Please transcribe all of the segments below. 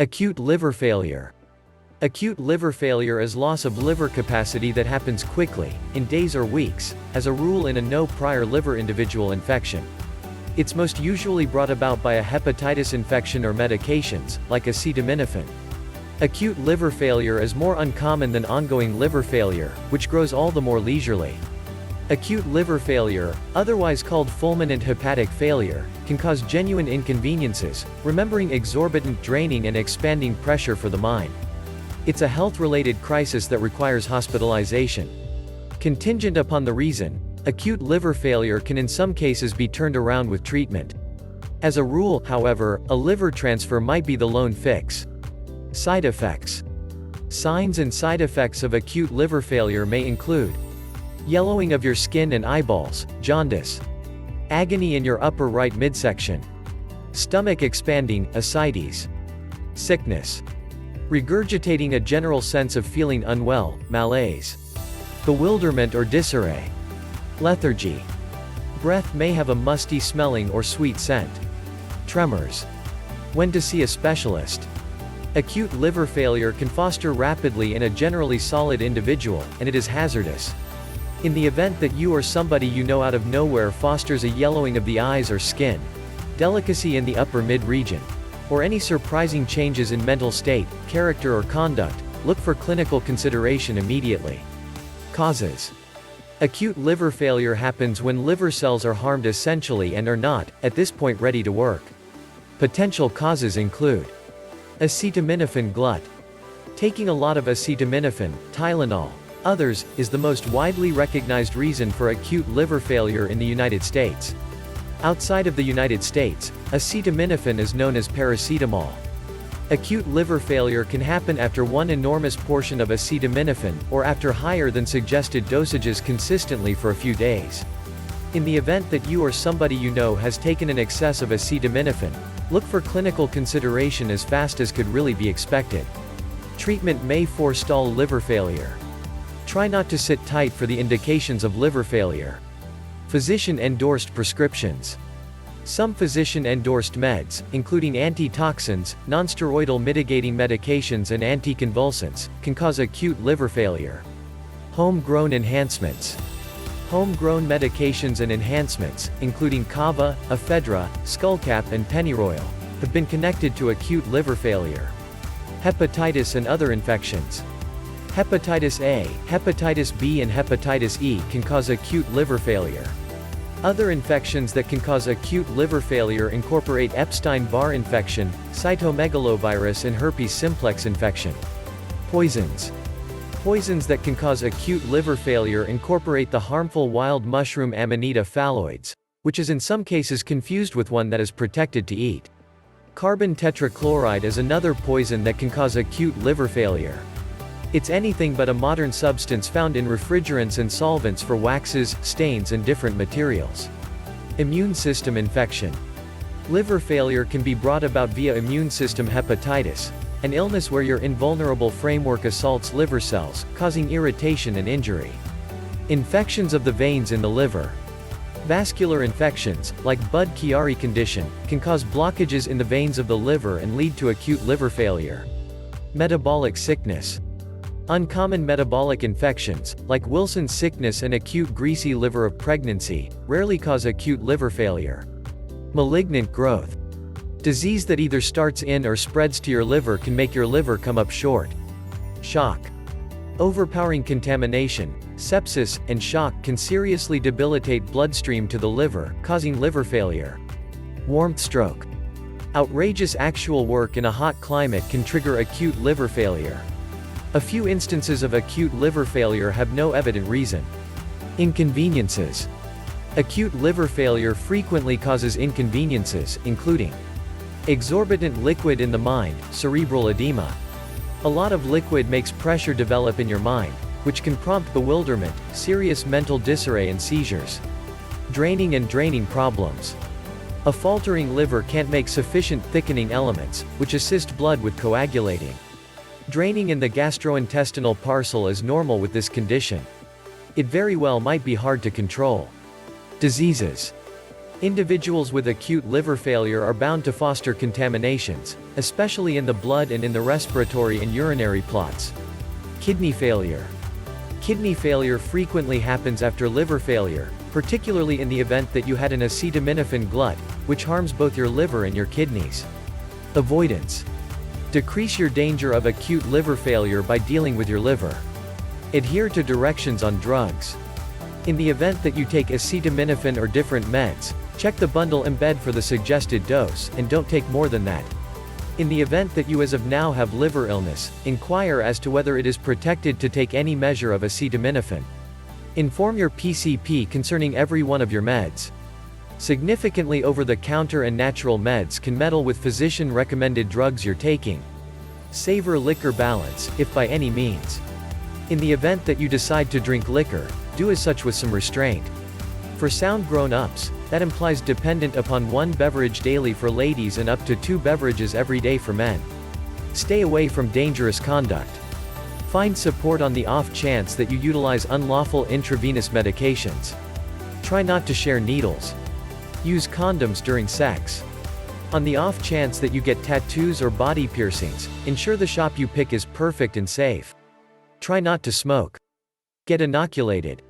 Acute liver failure. Acute liver failure is loss of liver capacity that happens quickly, in days or weeks, as a rule in a no prior liver individual infection. It's most usually brought about by a hepatitis infection or medications, like acetaminophen. Acute liver failure is more uncommon than ongoing liver failure, which grows all the more leisurely. Acute liver failure, otherwise called fulminant hepatic failure, can cause genuine inconveniences, remembering exorbitant draining and expanding pressure for the mind. It's a health-related crisis that requires hospitalization. Contingent upon the reason, acute liver failure can in some cases be turned around with treatment. As a rule, however, a liver transfer might be the lone fix. Side effects. Signs and side effects of acute liver failure may include yellowing of your skin and eyeballs, jaundice, agony in your upper right midsection, stomach expanding, ascites, sickness, regurgitating, a general sense of feeling unwell, malaise, bewilderment or disarray, lethargy. Breath may have a musty smelling or sweet scent. Tremors. When to see a specialist. Acute liver failure can foster rapidly in a generally solid individual, and it is hazardous. In the event that you or somebody you know out of nowhere fosters a yellowing of the eyes or skin, delicacy in the upper mid-region, or any surprising changes in mental state, character or conduct, look for clinical consideration immediately. Causes. Acute liver failure happens when liver cells are harmed essentially and are not, at this point, ready to work. Potential causes include acetaminophen glut. Taking a lot of acetaminophen, Tylenol, others, is the most widely recognized reason for acute liver failure in the United States. Outside of the United States, acetaminophen is known as paracetamol. Acute liver failure can happen after one enormous portion of acetaminophen, or after higher than suggested dosages consistently for a few days. In the event that you or somebody you know has taken an excess of acetaminophen, look for clinical consideration as fast as could really be expected. Treatment may forestall liver failure. Try not to sit tight for the indications of liver failure. Physician-endorsed prescriptions. Some physician-endorsed meds, including antitoxins, nonsteroidal mitigating medications and anticonvulsants, can cause acute liver failure. Homegrown enhancements. Homegrown medications and enhancements, including kava, ephedra, skullcap and pennyroyal, have been connected to acute liver failure. Hepatitis and other infections. Hepatitis A, hepatitis B and hepatitis E can cause acute liver failure. Other infections that can cause acute liver failure incorporate Epstein-Barr infection, cytomegalovirus and herpes simplex infection. Poisons. Poisons that can cause acute liver failure incorporate the harmful wild mushroom Amanita phalloides, which is in some cases confused with one that is protected to eat. Carbon tetrachloride is another poison that can cause acute liver failure. It's anything but a modern substance found in refrigerants and solvents for waxes, stains and different materials. Immune system infection. Liver failure can be brought about via immune system hepatitis, an illness where your invulnerable framework assaults liver cells, causing irritation and injury. Infections of the veins in the liver. Vascular infections, like Budd-Chiari condition, can cause blockages in the veins of the liver and lead to acute liver failure. Metabolic sickness. Uncommon metabolic infections, like Wilson's sickness and acute greasy liver of pregnancy, rarely cause acute liver failure. Malignant growth. Disease that either starts in or spreads to your liver can make your liver come up short. Shock. Overpowering contamination, sepsis, and shock can seriously debilitate bloodstream to the liver, causing liver failure. Warmth stroke. Outrageous actual work in a hot climate can trigger acute liver failure. A few instances of acute liver failure have no evident reason. Inconveniences. Acute liver failure frequently causes inconveniences, including exorbitant liquid in the mind, cerebral edema. A lot of liquid makes pressure develop in your mind, which can prompt bewilderment, serious mental disarray and seizures. Draining and draining problems. A faltering liver can't make sufficient thickening elements, which assist blood with coagulating. Draining in the gastrointestinal parcel is normal with this condition. It very well might be hard to control. Diseases. Individuals with acute liver failure are bound to foster contaminations, especially in the blood and in the respiratory and urinary plots. Kidney failure. Kidney failure frequently happens after liver failure, particularly in the event that you had an acetaminophen glut, which harms both your liver and your kidneys. Avoidance. Decrease your danger of acute liver failure by dealing with your liver. Adhere to directions on drugs. In the event that you take acetaminophen or different meds, check the bundle embed for the suggested dose, and don't take more than that. In the event that you as of now have liver illness, inquire as to whether it is protected to take any measure of acetaminophen. Inform your PCP concerning every one of your meds. Significantly over-the-counter and natural meds can meddle with physician-recommended drugs you're taking. Savor liquor balance, if by any means. In the event that you decide to drink liquor, do as such with some restraint. For sound grown-ups, that implies dependent upon 1 beverage daily for ladies and up to 2 beverages every day for men. Stay away from dangerous conduct. Find support on the off chance that you utilize unlawful intravenous medications. Try not to share needles. Use condoms during sex. On the off chance that you get tattoos or body piercings, ensure the shop you pick is perfect and safe. Try not to smoke. Get inoculated.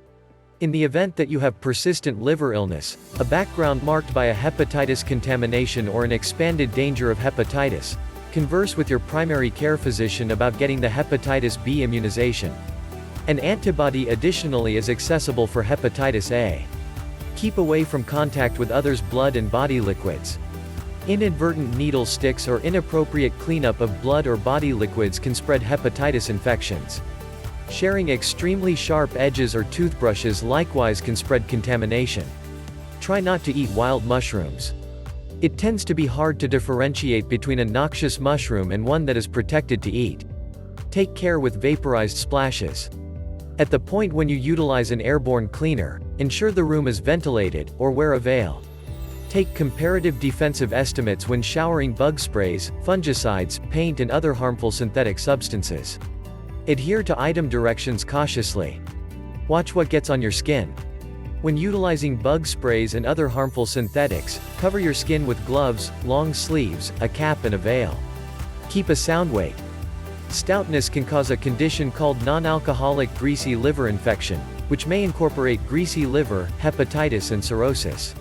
In the event that you have persistent liver illness, a background marked by a hepatitis contamination or an expanded danger of hepatitis, converse with your primary care physician about getting the hepatitis B immunization. An antibody additionally is accessible for hepatitis A. Keep away from contact with others' blood and body liquids. Inadvertent needle sticks or inappropriate cleanup of blood or body liquids can spread hepatitis infections. Sharing extremely sharp edges or toothbrushes likewise can spread contamination. Try not to eat wild mushrooms. It tends to be hard to differentiate between a noxious mushroom and one that is protected to eat. Take care with vaporized splashes. At the point when you utilize an airborne cleaner, ensure the room is ventilated, or wear a veil. Take comparative defensive estimates when showering bug sprays, fungicides, paint and other harmful synthetic substances. Adhere to item directions cautiously. Watch what gets on your skin. When utilizing bug sprays and other harmful synthetics, cover your skin with gloves, long sleeves, a cap and a veil. Keep a sound weight. Stoutness can cause a condition called non-alcoholic greasy liver infection, which may incorporate greasy liver, hepatitis and cirrhosis.